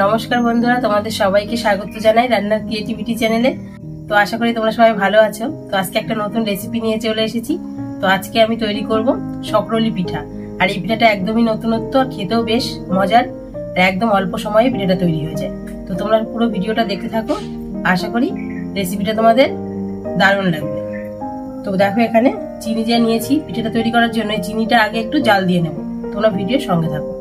নমস্কার বন্ধুরা, তোমাদের সবাইকে স্বাগত জানাই রান্নার ক্রিয়েটিভিটি চ্যানেলে। তো আশা করি তোমরা সবাই ভালো আছো। তো আজকে একটা নতুন রেসিপি নিয়ে চলে এসেছি। তো আজকে আমি তৈরি করব সকরলি পিঠা। আর এই পিঠাটা একদমই নতুনত্ব, আর খেতেও বেশ মজার, আর একদম অল্প সময়ে পিঠাটা তৈরি হয়ে যায়। তো তোমরা পুরো ভিডিওটা দেখতে থাকো, আশা করি রেসিপিটা তোমাদের দারুণ লাগবে। তো দেখো, এখানে চিনি যা নিয়েছি পিঠাটা তৈরি করার জন্য, চিনিটা আগে একটু জাল দিয়ে নেব। তোমরা ভিডিওর সঙ্গে থাকো।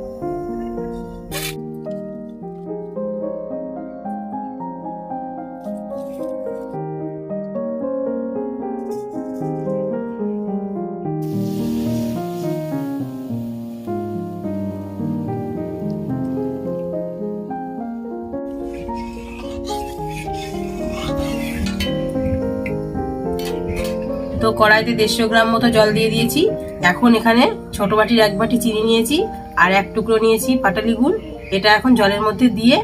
তো কড়াইতে 150 গ্রাম মতো জল দিয়ে দিয়েছি। এখন এখানে ছোট বাটির 1 বাটি চিনি নিয়েছি, আর 1 টুকরো নিয়েছি পাটালি গুড়। এটা এখন জলের মধ্যে দিয়ে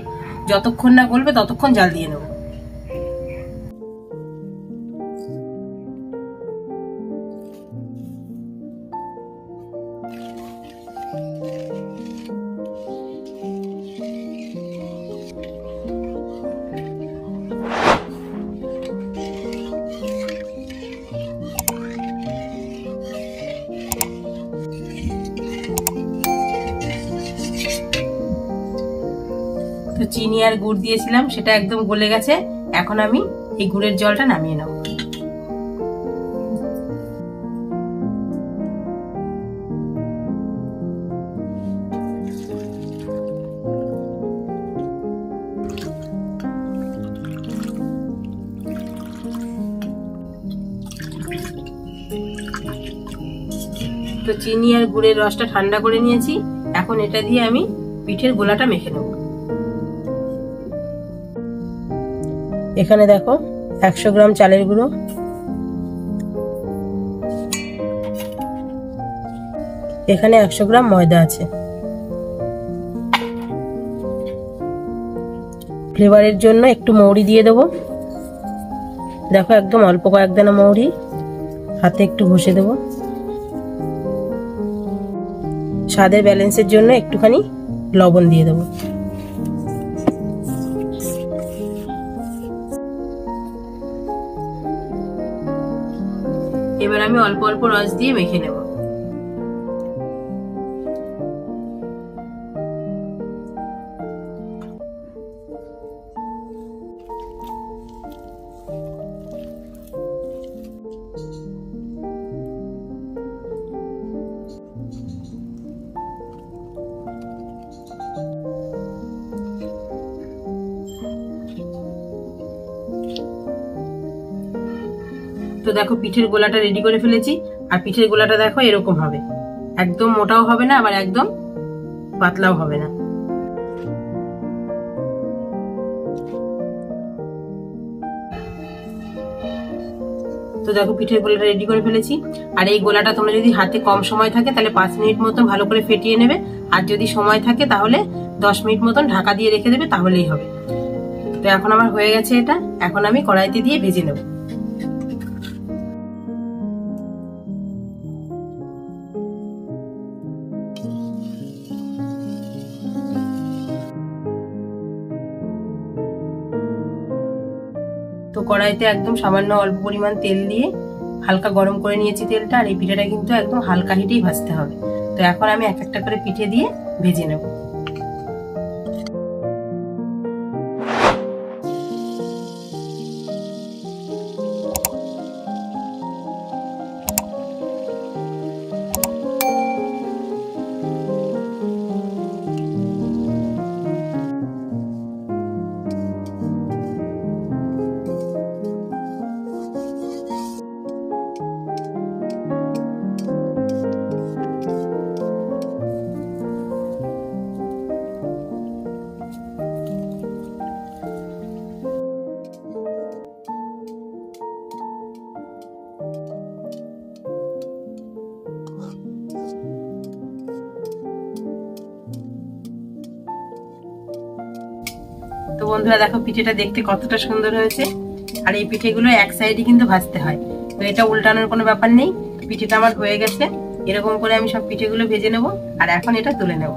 যতক্ষণ না গলবে ততক্ষণ জাল দিয়ে নেব। তো চিনি আর গুড় দিয়েছিলাম, সেটা একদম গলে গেছে। এখন আমি এই গুড়ের জলটা নামিয়ে নেব। তো চিনি আর গুড়ের রসটা ঠান্ডা করে নিয়েছি। এখন এটা দিয়ে আমি পিঠের গোলাটা মেখে নেব। এখানে দেখো 100 গ্রাম চালের গুঁড়ো, এখানে 100 গ্রাম ময়দা আছে। ফ্লেভারের জন্য একটু মৌরি দিয়ে দেবো। দেখো একদম অল্প কয়েক দানা মৌরি, হাতে একটু ঘষে দেবো। স্বাদের ব্যালেন্সের জন্য একটুখানি লবণ দিয়ে দেবো। এবার আমি অল্প অল্প রস দিয়ে মেখে নেব। তো দেখো পিঠের গোলাটা রেডি করে ফেলেছি। আর পিঠের গোলাটা দেখো এরকম হবে, একদম মোটাও হবে না, আবার একদম পাতলাও হবে না। তো দেখো পিঠের গোলাটা রেডি করে ফেলেছি। আর এই গোলাটা তোমরা যদি হাতে কম সময় থাকে তাহলে 5 মিনিট মতন ভালো করে ফেটিয়ে নেবে, আর যদি সময় থাকে তাহলে 10 মিনিট মতন ঢাকা দিয়ে রেখে দেবে, তাহলেই হবে। তো এখন আমার হয়ে গেছে এটা। এখন আমি কড়াইতে দিয়ে ভেজে নেব। তো কড়াইতে একদম সামান্য অল্প পরিমাণ তেল দিয়ে হালকা গরম করে নিয়েছি তেলটা। আর এই পিঠাটা কিন্তু একদম হালকা হিটেই ভাজতে হবে। তো এখন আমি এক একটা করে পিঠে দিয়ে ভেজে নেব। তো বন্ধুরা দেখো পিঠেটা দেখতে কতটা সুন্দর হয়েছে। আর এই পিঠেগুলো এক সাইডে কিন্তু ভাজতে হয়, তো এটা উল্টানোর কোনো ব্যাপার নেই। পিঠেটা আমার হয়ে গেছে। এরকম করে আমি সব পিঠেগুলো ভেজে নেব। আর এখন এটা তুলে নেব।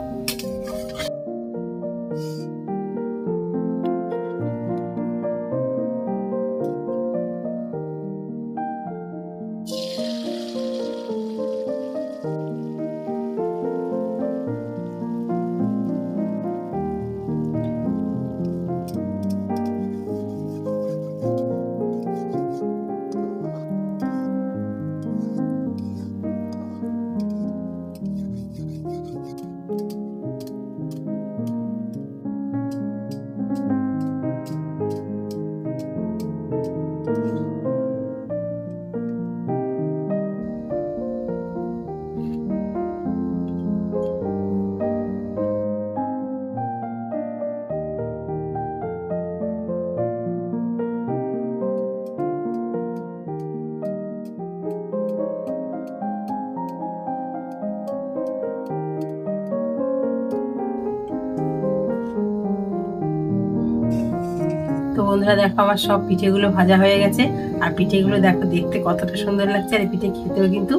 তো বন্ধুরা দেখো আমার সব পিঠেগুলো ভাজা হয়ে গেছে, আর পিঠেগুলো দেখো দেখতে কতটা সুন্দর লাগছে, আর এই পিঠে খেতেও কিন্তু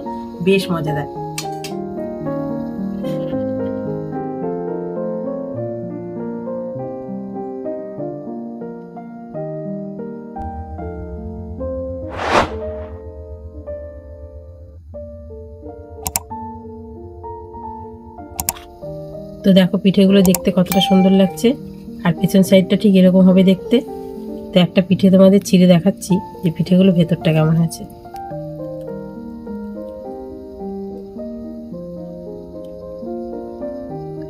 বেশ মজাদার। তো দেখো পিঠেগুলো দেখতে কতটা সুন্দর লাগছে, আর পেছন সাইডটা ঠিক এরকম হবে দেখতে। তো একটা পিঠে তোমাদের ছিঁড়ে দেখাচ্ছি যে পিঠেগুলো ভেতরটা কেমন আছে।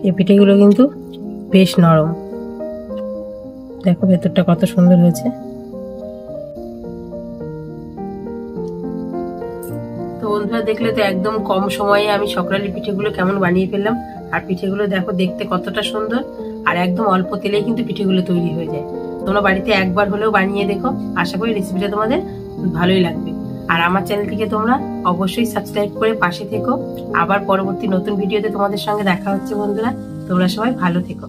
এই পিঠেগুলো কিন্তু বেশ নরম, দেখো ভেতরটা কত সুন্দর হয়েছে। তো বন্ধুরা দেখলে তো একদম কম সময়ে আমি সকালের পিঠেগুলো কেমন বানিয়ে ফেললাম, আর পিঠেগুলো দেখো দেখতে কতটা সুন্দর, আর একদম অল্প তেলেই কিন্তু পিঠেগুলো তৈরি হয়ে যায়। তোমরা বাড়িতে একবার হলেও বানিয়ে দেখো, আশা করি রেসিপিটা তোমাদের ভালোই লাগবে। আর আমার চ্যানেলটিকে তোমরা অবশ্যই সাবস্ক্রাইব করে পাশে থেকো। আবার পরবর্তী নতুন ভিডিওতে তোমাদের সঙ্গে দেখা হচ্ছে বন্ধুরা, তোমরা সবাই ভালো থেকো।